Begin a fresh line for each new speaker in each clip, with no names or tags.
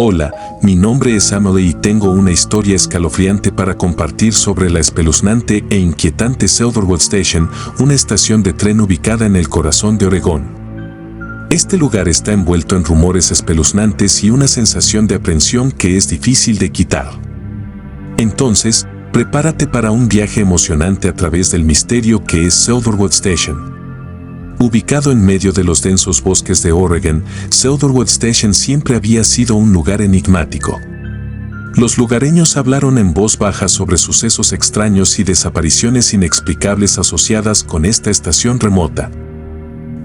Hola, mi nombre es Emily y tengo una historia escalofriante para compartir sobre la espeluznante e inquietante Cedarwood Station, una estación de tren ubicada en el corazón de Oregón. Este lugar está envuelto en rumores espeluznantes y una sensación de aprensión que es difícil de quitar. Entonces, prepárate para un viaje emocionante a través del misterio que es Cedarwood Station. Ubicado en medio de los densos bosques de Oregon, Cedarwood Station siempre había sido un lugar enigmático. Los lugareños hablaron en voz baja sobre sucesos extraños y desapariciones inexplicables asociadas con esta estación remota.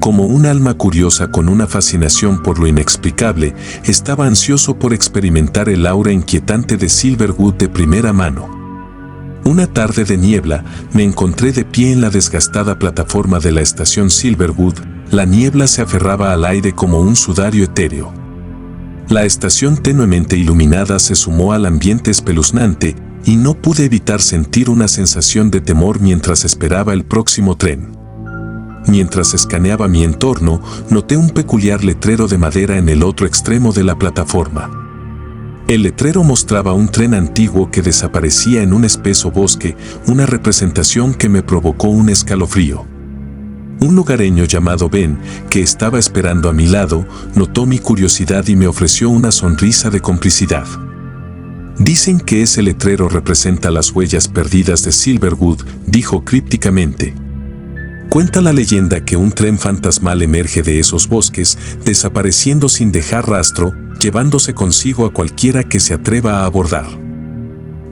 Como un alma curiosa con una fascinación por lo inexplicable, estaba ansioso por experimentar el aura inquietante de Silverwood de primera mano. Una tarde de niebla, me encontré de pie en la desgastada plataforma de la estación Silverwood. La niebla se aferraba al aire como un sudario etéreo. La estación tenuemente iluminada se sumó al ambiente espeluznante, y no pude evitar sentir una sensación de temor mientras esperaba el próximo tren. Mientras escaneaba mi entorno, noté un peculiar letrero de madera en el otro extremo de la plataforma. El letrero mostraba un tren antiguo que desaparecía en un espeso bosque, una representación que me provocó un escalofrío. Un lugareño llamado Ben, que estaba esperando a mi lado, notó mi curiosidad y me ofreció una sonrisa de complicidad. Dicen que ese letrero representa las huellas perdidas de Silverwood, dijo crípticamente. Cuenta la leyenda que un tren fantasmal emerge de esos bosques, desapareciendo sin dejar rastro, llevándose consigo a cualquiera que se atreva a abordar.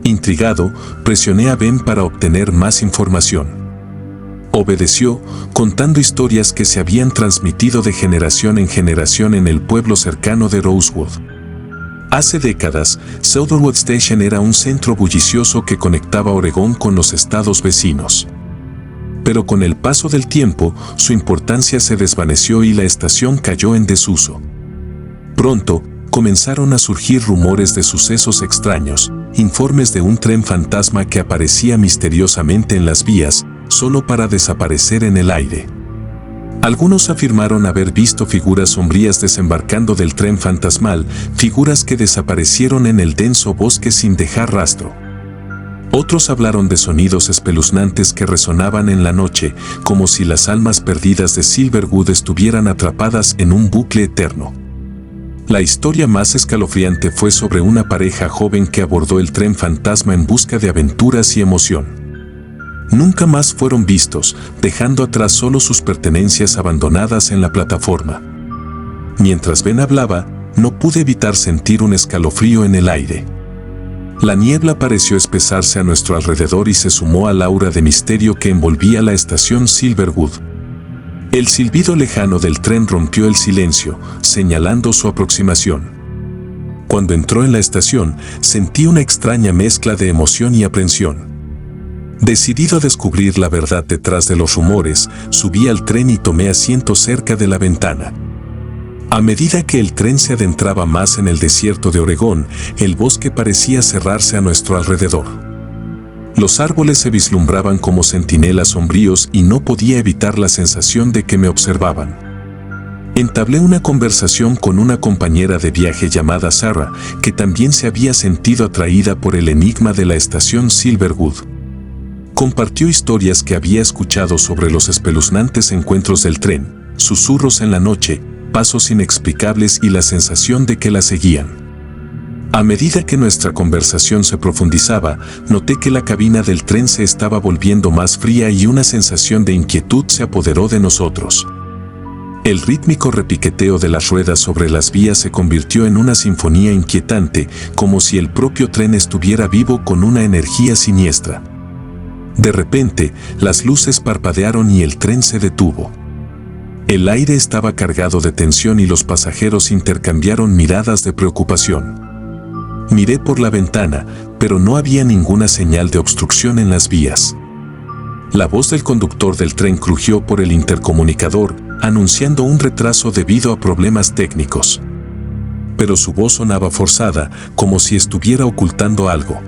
Intrigado, presioné a Ben para obtener más información. Obedeció, contando historias que se habían transmitido de generación en generación en el pueblo cercano de Rosewood. Hace décadas, Cedarwood Station era un centro bullicioso que conectaba Oregón con los estados vecinos. Pero con el paso del tiempo, su importancia se desvaneció y la estación cayó en desuso. Pronto, comenzaron a surgir rumores de sucesos extraños, informes de un tren fantasma que aparecía misteriosamente en las vías, solo para desaparecer en el aire. Algunos afirmaron haber visto figuras sombrías desembarcando del tren fantasmal, figuras que desaparecieron en el denso bosque sin dejar rastro. Otros hablaron de sonidos espeluznantes que resonaban en la noche, como si las almas perdidas de Silverwood estuvieran atrapadas en un bucle eterno. La historia más escalofriante fue sobre una pareja joven que abordó el tren fantasma en busca de aventuras y emoción. Nunca más fueron vistos, dejando atrás solo sus pertenencias abandonadas en la plataforma. Mientras Ben hablaba, no pude evitar sentir un escalofrío en el aire. La niebla pareció espesarse a nuestro alrededor y se sumó al aura de misterio que envolvía la estación Silverwood. El silbido lejano del tren rompió el silencio, señalando su aproximación. Cuando entró en la estación, sentí una extraña mezcla de emoción y aprensión. Decidido a descubrir la verdad detrás de los rumores, subí al tren y tomé asiento cerca de la ventana. A medida que el tren se adentraba más en el desierto de Oregón, el bosque parecía cerrarse a nuestro alrededor. Los árboles se vislumbraban como centinelas sombríos y no podía evitar la sensación de que me observaban. Entablé una conversación con una compañera de viaje llamada Sarah, que también se había sentido atraída por el enigma de la estación Silverwood. Compartió historias que había escuchado sobre los espeluznantes encuentros del tren, susurros en la noche, pasos inexplicables y la sensación de que la seguían. A medida que nuestra conversación se profundizaba, noté que la cabina del tren se estaba volviendo más fría y una sensación de inquietud se apoderó de nosotros. El rítmico repiqueteo de las ruedas sobre las vías se convirtió en una sinfonía inquietante, como si el propio tren estuviera vivo con una energía siniestra. De repente, las luces parpadearon y el tren se detuvo. El aire estaba cargado de tensión y los pasajeros intercambiaron miradas de preocupación. Miré por la ventana, pero no había ninguna señal de obstrucción en las vías. La voz del conductor del tren crujió por el intercomunicador, anunciando un retraso debido a problemas técnicos. Pero su voz sonaba forzada, como si estuviera ocultando algo.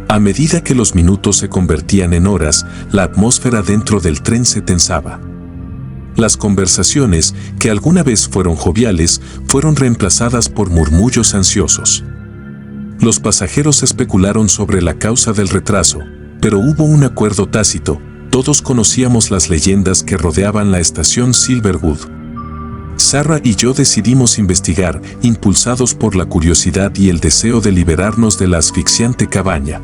A medida que los minutos se convertían en horas, la atmósfera dentro del tren se tensaba. Las conversaciones, que alguna vez fueron joviales, fueron reemplazadas por murmullos ansiosos. Los pasajeros especularon sobre la causa del retraso, pero hubo un acuerdo tácito. Todos conocíamos las leyendas que rodeaban la estación Silverwood. Sarah y yo decidimos investigar, impulsados por la curiosidad y el deseo de liberarnos de la asfixiante cabaña.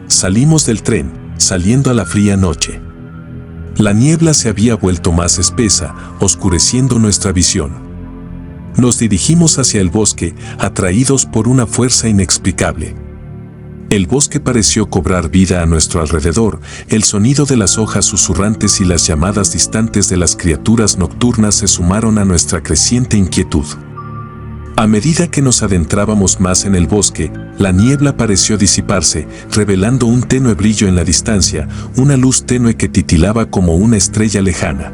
Salimos del tren, saliendo a la fría noche. La niebla se había vuelto más espesa, oscureciendo nuestra visión. Nos dirigimos hacia el bosque, atraídos por una fuerza inexplicable. El bosque pareció cobrar vida a nuestro alrededor, el sonido de las hojas susurrantes y las llamadas distantes de las criaturas nocturnas se sumaron a nuestra creciente inquietud. A medida que nos adentrábamos más en el bosque, la niebla pareció disiparse, revelando un tenue brillo en la distancia, una luz tenue que titilaba como una estrella lejana.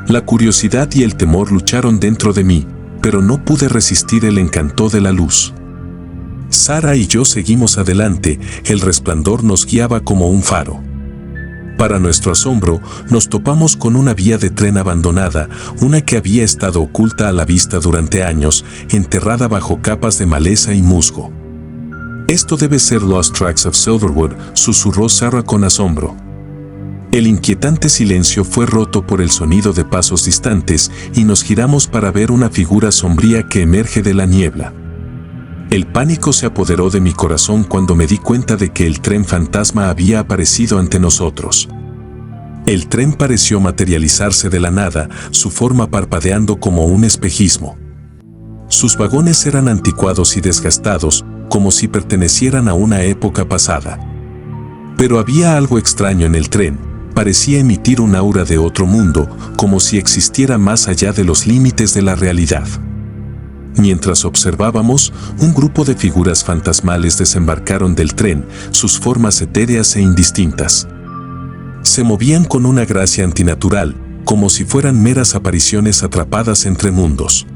La curiosidad y el temor lucharon dentro de mí, pero no pude resistir el encanto de la luz. Sarah y yo seguimos adelante, el resplandor nos guiaba como un faro. Para nuestro asombro, nos topamos con una vía de tren abandonada, una que había estado oculta a la vista durante años, enterrada bajo capas de maleza y musgo. «Esto debe ser Lost Tracks of Silverwood», susurró Sarah con asombro. El inquietante silencio fue roto por el sonido de pasos distantes y nos giramos para ver una figura sombría que emerge de la niebla. El pánico se apoderó de mi corazón cuando me di cuenta de que el tren fantasma había aparecido ante nosotros. El tren pareció materializarse de la nada, su forma parpadeando como un espejismo. Sus vagones eran anticuados y desgastados, como si pertenecieran a una época pasada. Pero había algo extraño en el tren, parecía emitir un aura de otro mundo, como si existiera más allá de los límites de la realidad. Mientras observábamos, un grupo de figuras fantasmales desembarcaron del tren, sus formas etéreas e indistintas. Se movían con una gracia antinatural, como si fueran meras apariciones atrapadas entre mundos.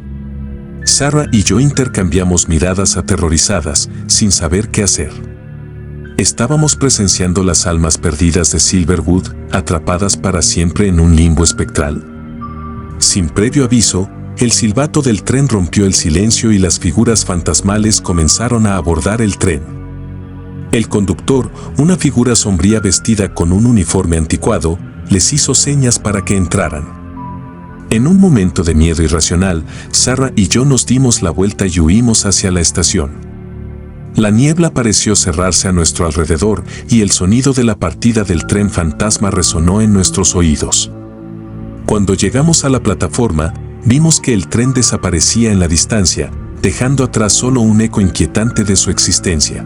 Sarah y yo intercambiamos miradas aterrorizadas, sin saber qué hacer. Estábamos presenciando las almas perdidas de Silverwood, atrapadas para siempre en un limbo espectral. Sin previo aviso, el silbato del tren rompió el silencio y las figuras fantasmales comenzaron a abordar el tren. El conductor, una figura sombría vestida con un uniforme anticuado, les hizo señas para que entraran. En un momento de miedo irracional, Sarah y yo nos dimos la vuelta y huimos hacia la estación. La niebla pareció cerrarse a nuestro alrededor y el sonido de la partida del tren fantasma resonó en nuestros oídos. Cuando llegamos a la plataforma, vimos que el tren desaparecía en la distancia, dejando atrás solo un eco inquietante de su existencia.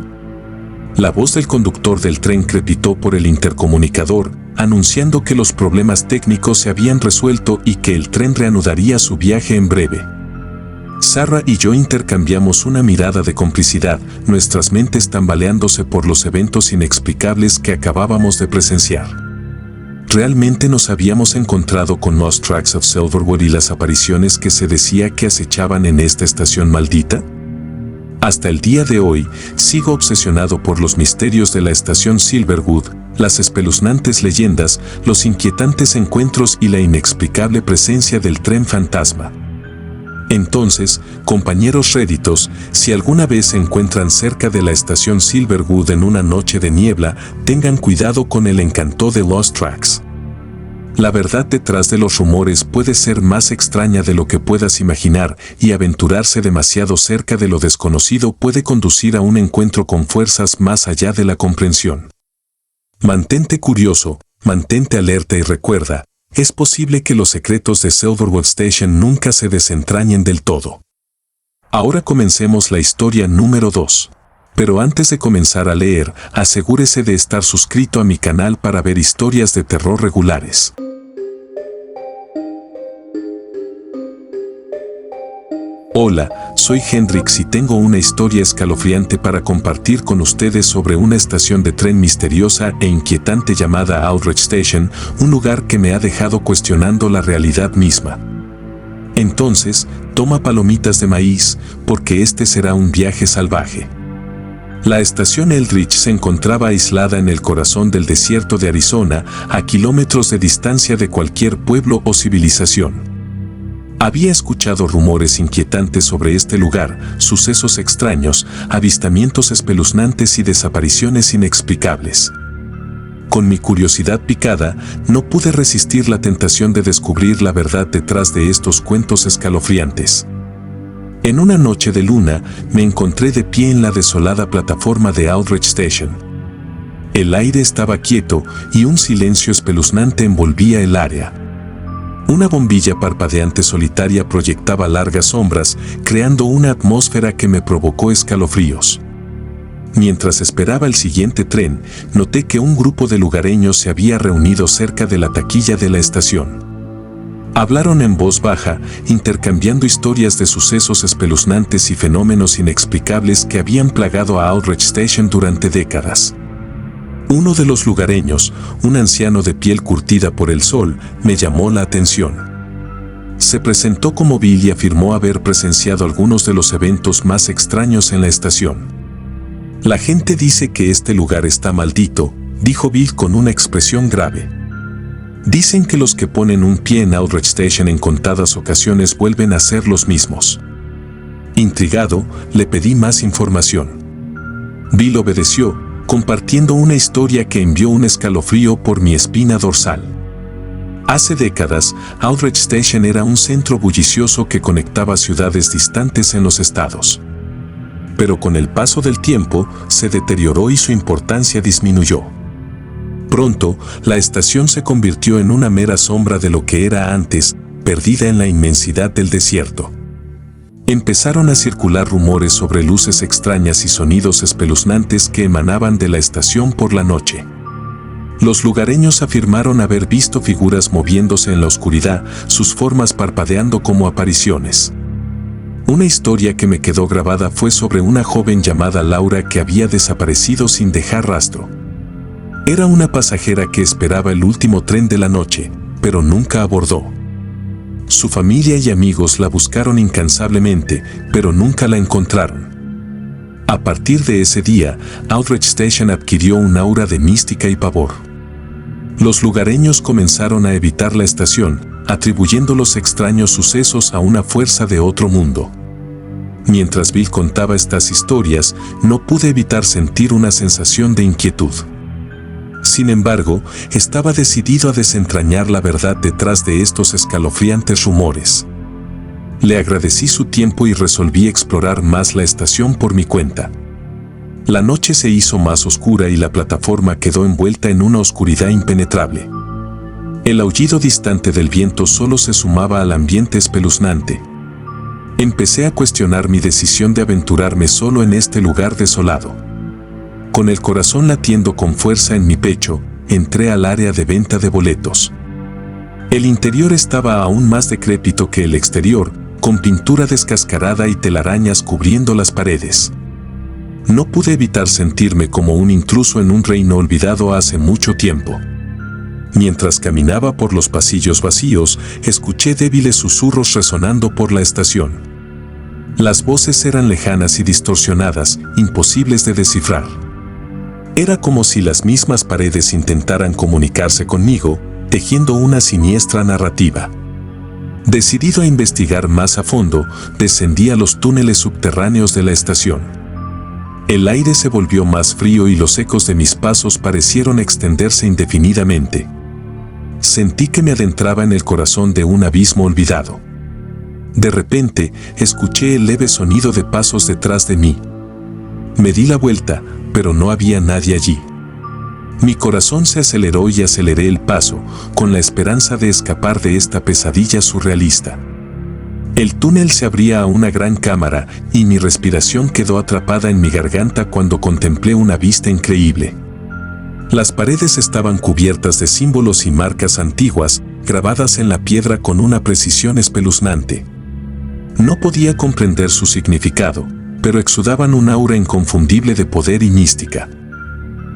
La voz del conductor del tren crepitó por el intercomunicador, anunciando que los problemas técnicos se habían resuelto y que el tren reanudaría su viaje en breve. Sarah y yo intercambiamos una mirada de complicidad, nuestras mentes tambaleándose por los eventos inexplicables que acabábamos de presenciar. ¿Realmente nos habíamos encontrado con Lost Tracks of Silverwood y las apariciones que se decía que acechaban en esta estación maldita? Hasta el día de hoy, sigo obsesionado por los misterios de la estación Silverwood, las espeluznantes leyendas, los inquietantes encuentros y la inexplicable presencia del tren fantasma. Entonces, compañeros réditos, si alguna vez se encuentran cerca de la estación Silverwood en una noche de niebla, tengan cuidado con el encanto de Lost Tracks. La verdad detrás de los rumores puede ser más extraña de lo que puedas imaginar, y aventurarse demasiado cerca de lo desconocido puede conducir a un encuentro con fuerzas más allá de la comprensión. Mantente curioso, mantente alerta y recuerda, es posible que los secretos de Silverwood Station nunca se desentrañen del todo. Ahora comencemos la historia número 2. Pero antes de comenzar a leer, asegúrese de estar suscrito a mi canal para ver historias de terror regulares. Hola, soy Hendrix y tengo una historia escalofriante para compartir con ustedes sobre una estación de tren misteriosa e inquietante llamada Aldrich Station, un lugar que me ha dejado cuestionando la realidad misma. Entonces, toma palomitas de maíz, porque este será un viaje salvaje. La estación Eldridge se encontraba aislada en el corazón del desierto de Arizona, a kilómetros de distancia de cualquier pueblo o civilización. Había escuchado rumores inquietantes sobre este lugar, sucesos extraños, avistamientos espeluznantes y desapariciones inexplicables. Con mi curiosidad picada, no pude resistir la tentación de descubrir la verdad detrás de estos cuentos escalofriantes. En una noche de luna, me encontré de pie en la desolada plataforma de Aldrich Station. El aire estaba quieto y un silencio espeluznante envolvía el área. Una bombilla parpadeante solitaria proyectaba largas sombras, creando una atmósfera que me provocó escalofríos. Mientras esperaba el siguiente tren, noté que un grupo de lugareños se había reunido cerca de la taquilla de la estación. Hablaron en voz baja, intercambiando historias de sucesos espeluznantes y fenómenos inexplicables que habían plagado a Aldrich Station durante décadas. Uno de los lugareños, un anciano de piel curtida por el sol, me llamó la atención. Se presentó como Bill y afirmó haber presenciado algunos de los eventos más extraños en la estación. La gente dice que este lugar está maldito, dijo Bill con una expresión grave. Dicen que los que ponen un pie en Aldrich Station en contadas ocasiones vuelven a ser los mismos. Intrigado, le pedí más información. Bill obedeció, compartiendo una historia que envió un escalofrío por mi espina dorsal. Hace décadas, Aldrich Station era un centro bullicioso que conectaba ciudades distantes en los estados. Pero con el paso del tiempo, se deterioró y su importancia disminuyó. Pronto, la estación se convirtió en una mera sombra de lo que era antes, perdida en la inmensidad del desierto. Empezaron a circular rumores sobre luces extrañas y sonidos espeluznantes que emanaban de la estación por la noche. Los lugareños afirmaron haber visto figuras moviéndose en la oscuridad, sus formas parpadeando como apariciones. Una historia que me quedó grabada fue sobre una joven llamada Laura que había desaparecido sin dejar rastro. Era una pasajera que esperaba el último tren de la noche, pero nunca abordó. Su familia y amigos la buscaron incansablemente, pero nunca la encontraron. A partir de ese día, Aldrich Station adquirió un aura de mística y pavor. Los lugareños comenzaron a evitar la estación, atribuyendo los extraños sucesos a una fuerza de otro mundo. Mientras Bill contaba estas historias, no pude evitar sentir una sensación de inquietud. Sin embargo, estaba decidido a desentrañar la verdad detrás de estos escalofriantes rumores. Le agradecí su tiempo y resolví explorar más la estación por mi cuenta. La noche se hizo más oscura y la plataforma quedó envuelta en una oscuridad impenetrable. El aullido distante del viento solo se sumaba al ambiente espeluznante. Empecé a cuestionar mi decisión de aventurarme solo en este lugar desolado. Con el corazón latiendo con fuerza en mi pecho, entré al área de venta de boletos. El interior estaba aún más decrépito que el exterior, con pintura descascarada y telarañas cubriendo las paredes. No pude evitar sentirme como un intruso en un reino olvidado hace mucho tiempo. Mientras caminaba por los pasillos vacíos, escuché débiles susurros resonando por la estación. Las voces eran lejanas y distorsionadas, imposibles de descifrar. Era como si las mismas paredes intentaran comunicarse conmigo, tejiendo una siniestra narrativa. Decidido a investigar más a fondo, descendí a los túneles subterráneos de la estación. El aire se volvió más frío y los ecos de mis pasos parecieron extenderse indefinidamente. Sentí que me adentraba en el corazón de un abismo olvidado. De repente, escuché el leve sonido de pasos detrás de mí. Me di la vuelta, pero no había nadie allí. Mi corazón se aceleró y aceleré el paso, con la esperanza de escapar de esta pesadilla surrealista. El túnel se abría a una gran cámara y mi respiración quedó atrapada en mi garganta cuando contemplé una vista increíble. Las paredes estaban cubiertas de símbolos y marcas antiguas, grabadas en la piedra con una precisión espeluznante. No podía comprender su significado, pero exudaban un aura inconfundible de poder y mística.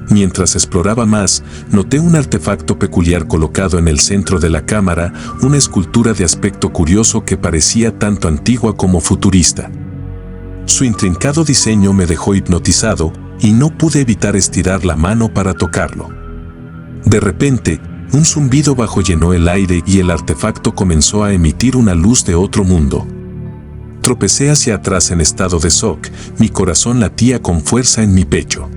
Mientras exploraba más, noté un artefacto peculiar colocado en el centro de la cámara, una escultura de aspecto curioso que parecía tanto antigua como futurista. Su intrincado diseño me dejó hipnotizado, y no pude evitar estirar la mano para tocarlo. De repente, un zumbido bajo llenó el aire y el artefacto comenzó a emitir una luz de otro mundo. Tropecé hacia atrás en estado de shock, mi corazón latía con fuerza en mi pecho.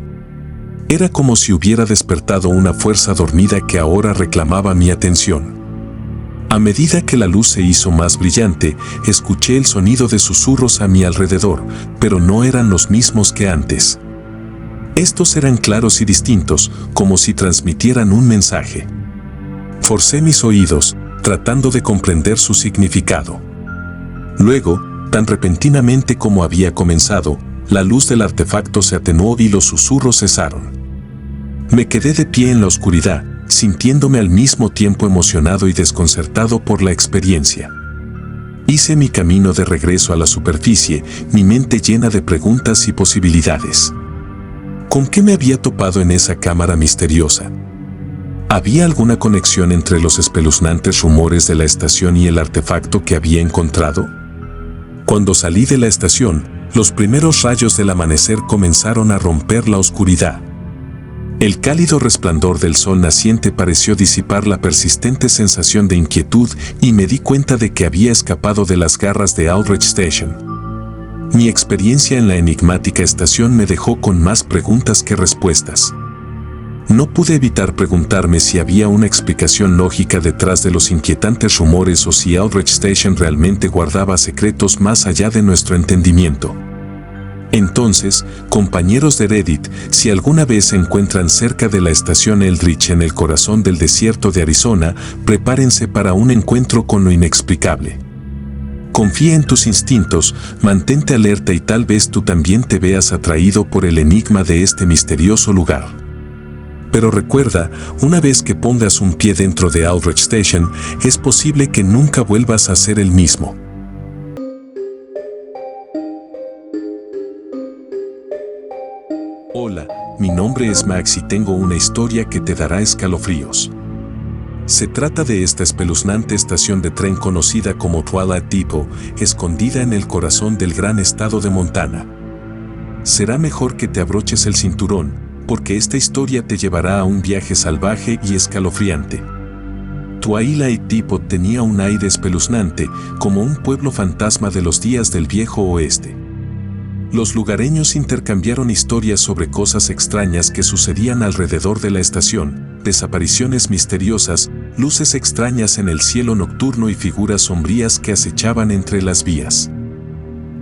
Era como si hubiera despertado una fuerza dormida que ahora reclamaba mi atención. A medida que la luz se hizo más brillante, escuché el sonido de susurros a mi alrededor, pero no eran los mismos que antes. Estos eran claros y distintos, como si transmitieran un mensaje. Forcé mis oídos, tratando de comprender su significado. Luego, tan repentinamente como había comenzado, la luz del artefacto se atenuó y los susurros cesaron. Me quedé de pie en la oscuridad, sintiéndome al mismo tiempo emocionado y desconcertado por la experiencia. Hice mi camino de regreso a la superficie, mi mente llena de preguntas y posibilidades. ¿Con qué me había topado en esa cámara misteriosa? ¿Había alguna conexión entre los espeluznantes rumores de la estación y el artefacto que había encontrado? Cuando salí de la estación, los primeros rayos del amanecer comenzaron a romper la oscuridad. El cálido resplandor del sol naciente pareció disipar la persistente sensación de inquietud y me di cuenta de que había escapado de las garras de Aldrich Station. Mi experiencia en la enigmática estación me dejó con más preguntas que respuestas. No pude evitar preguntarme si había una explicación lógica detrás de los inquietantes rumores o si Aldrich Station realmente guardaba secretos más allá de nuestro entendimiento. Entonces, compañeros de Reddit, si alguna vez se encuentran cerca de la estación Eldridge en el corazón del desierto de Arizona, prepárense para un encuentro con lo inexplicable. Confía en tus instintos, mantente alerta y tal vez tú también te veas atraído por el enigma de este misterioso lugar. Pero recuerda, una vez que pongas un pie dentro de Aldrich Station, es posible que nunca vuelvas a ser el mismo. Hola, mi nombre es Max y tengo una historia que te dará escalofríos. Se trata de esta espeluznante estación de tren conocida como Twilight Depot, escondida en el corazón del gran estado de Montana. Será mejor que te abroches el cinturón, porque esta historia te llevará a un viaje salvaje y escalofriante. Twilight Depot tenía un aire espeluznante, como un pueblo fantasma de los días del viejo oeste. Los lugareños intercambiaron historias sobre cosas extrañas que sucedían alrededor de la estación, desapariciones misteriosas, luces extrañas en el cielo nocturno y figuras sombrías que acechaban entre las vías.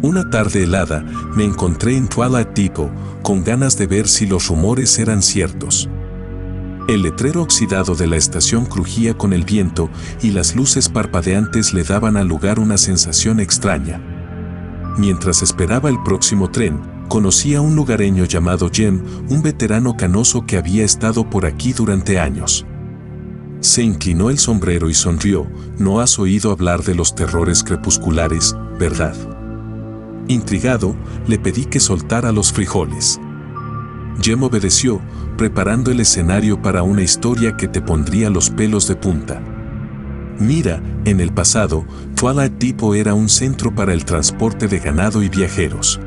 Una tarde helada, me encontré en Twilight Depot, con ganas de ver si los rumores eran ciertos. El letrero oxidado de la estación crujía con el viento y las luces parpadeantes le daban al lugar una sensación extraña. Mientras esperaba el próximo tren, conocí a un lugareño llamado Jem, un veterano canoso que había estado por aquí durante años. Se inclinó el sombrero y sonrió. No has oído hablar de los terrores crepusculares, ¿verdad? Intrigado, le pedí que soltara los frijoles. Jem obedeció, preparando el escenario para una historia que te pondría los pelos de punta. Mira, en el pasado, Twilight Depot era un centro para el transporte de ganado y viajeros.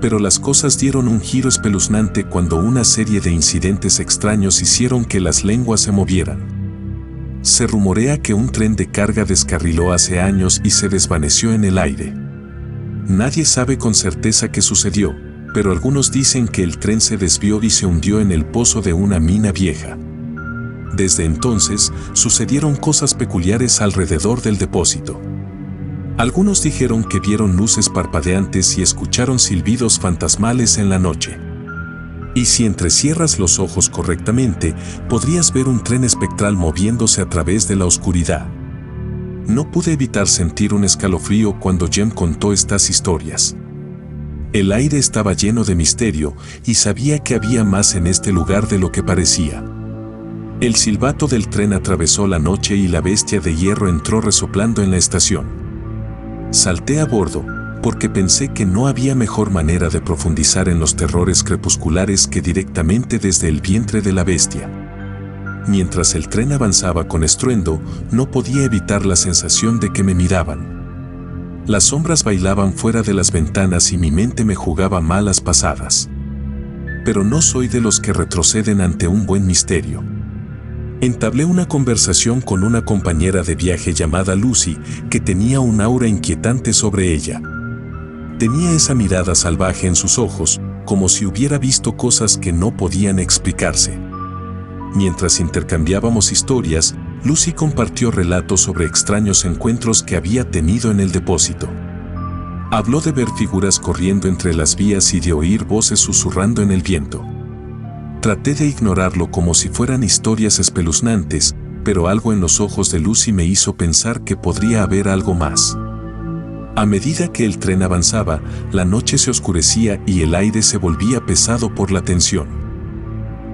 Pero las cosas dieron un giro espeluznante cuando una serie de incidentes extraños hicieron que las lenguas se movieran. Se rumorea que un tren de carga descarriló hace años y se desvaneció en el aire. Nadie sabe con certeza qué sucedió, pero algunos dicen que el tren se desvió y se hundió en el pozo de una mina vieja. Desde entonces, sucedieron cosas peculiares alrededor del depósito. Algunos dijeron que vieron luces parpadeantes y escucharon silbidos fantasmales en la noche. Y si entrecierras los ojos correctamente, podrías ver un tren espectral moviéndose a través de la oscuridad. No pude evitar sentir un escalofrío cuando Jem contó estas historias. El aire estaba lleno de misterio y sabía que había más en este lugar de lo que parecía. El silbato del tren atravesó la noche y la bestia de hierro entró resoplando en la estación. Salté a bordo, porque pensé que no había mejor manera de profundizar en los terrores crepusculares que directamente desde el vientre de la bestia. Mientras el tren avanzaba con estruendo, no podía evitar la sensación de que me miraban. Las sombras bailaban fuera de las ventanas y mi mente me jugaba malas pasadas. pero no soy de los que retroceden ante un buen misterio. Entablé una conversación con una compañera de viaje llamada Lucy, que tenía un aura inquietante sobre ella. Tenía esa mirada salvaje en sus ojos, como si hubiera visto cosas que no podían explicarse. Mientras intercambiábamos historias, Lucy compartió relatos sobre extraños encuentros que había tenido en el depósito. Habló de ver figuras corriendo entre las vías y de oír voces susurrando en el viento. Traté de ignorarlo como si fueran historias espeluznantes, pero algo en los ojos de Lucy me hizo pensar que podría haber algo más. A medida que el tren avanzaba, la noche se oscurecía y el aire se volvía pesado por la tensión.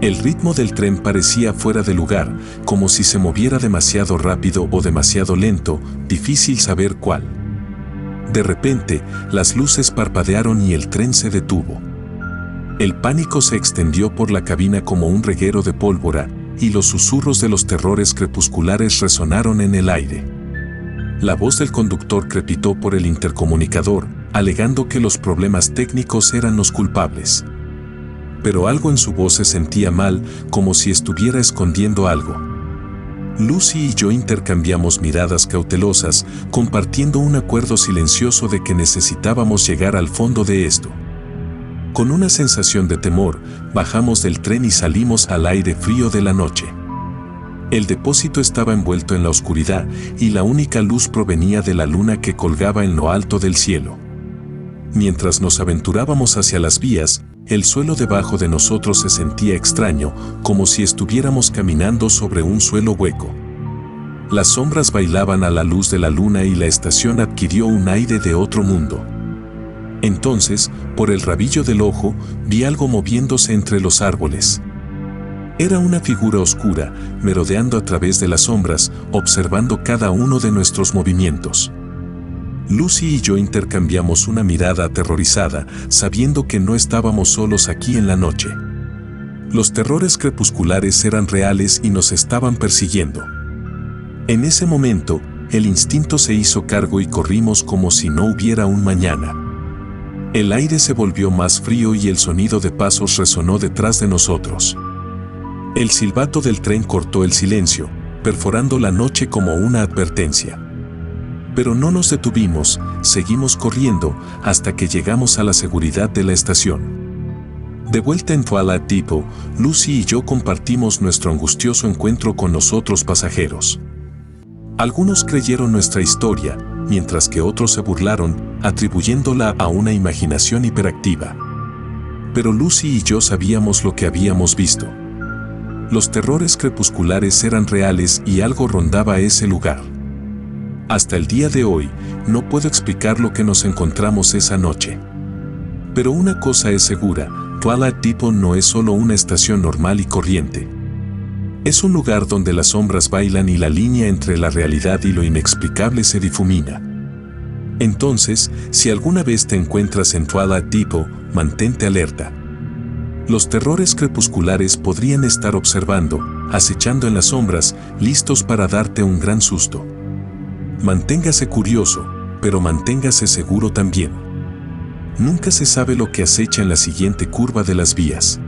El ritmo del tren parecía fuera de lugar, como si se moviera demasiado rápido o demasiado lento, difícil saber cuál. De repente, las luces parpadearon y el tren se detuvo. El pánico se extendió por la cabina como un reguero de pólvora, y los susurros de los terrores crepusculares resonaron en el aire. La voz del conductor crepitó por el intercomunicador, alegando que los problemas técnicos eran los culpables. Pero algo en su voz se sentía mal, como si estuviera escondiendo algo. Lucy y yo intercambiamos miradas cautelosas, compartiendo un acuerdo silencioso de que necesitábamos llegar al fondo de esto. Con una sensación de temor, bajamos del tren y salimos al aire frío de la noche. El depósito estaba envuelto en la oscuridad y la única luz provenía de la luna que colgaba en lo alto del cielo. Mientras nos aventurábamos hacia las vías, el suelo debajo de nosotros se sentía extraño, como si estuviéramos caminando sobre un suelo hueco. Las sombras bailaban a la luz de la luna y la estación adquirió un aire de otro mundo. Entonces, por el rabillo del ojo, vi algo moviéndose entre los árboles. Era una figura oscura, merodeando a través de las sombras, observando cada uno de nuestros movimientos. Lucy y yo intercambiamos una mirada aterrorizada, sabiendo que no estábamos solos aquí en la noche. Los terrores crepusculares eran reales y nos estaban persiguiendo. En ese momento, el instinto se hizo cargo y corrimos como si no hubiera un mañana. El aire se volvió más frío y el sonido de pasos resonó detrás de nosotros. El silbato del tren cortó el silencio, perforando la noche como una advertencia. Pero no nos detuvimos, seguimos corriendo hasta que llegamos a la seguridad de la estación. De vuelta en Twilight Depot, Lucy y yo compartimos nuestro angustioso encuentro con los otros pasajeros. Algunos creyeron nuestra historia, mientras que otros se burlaron, atribuyéndola a una imaginación hiperactiva. Pero Lucy y yo sabíamos lo que habíamos visto. Los terrores crepusculares eran reales y algo rondaba ese lugar. Hasta el día de hoy, no puedo explicar lo que nos encontramos esa noche. Pero una cosa es segura, Twilight Depot no es solo una estación normal y corriente. Es un lugar donde las sombras bailan y la línea entre la realidad y lo inexplicable se difumina. Entonces, si alguna vez te encuentras en Twilight Depot, mantente alerta. Los terrores crepusculares podrían estar observando, acechando en las sombras, listos para darte un gran susto. Manténgase curioso, pero manténgase seguro también. Nunca se sabe lo que acecha en la siguiente curva de las vías.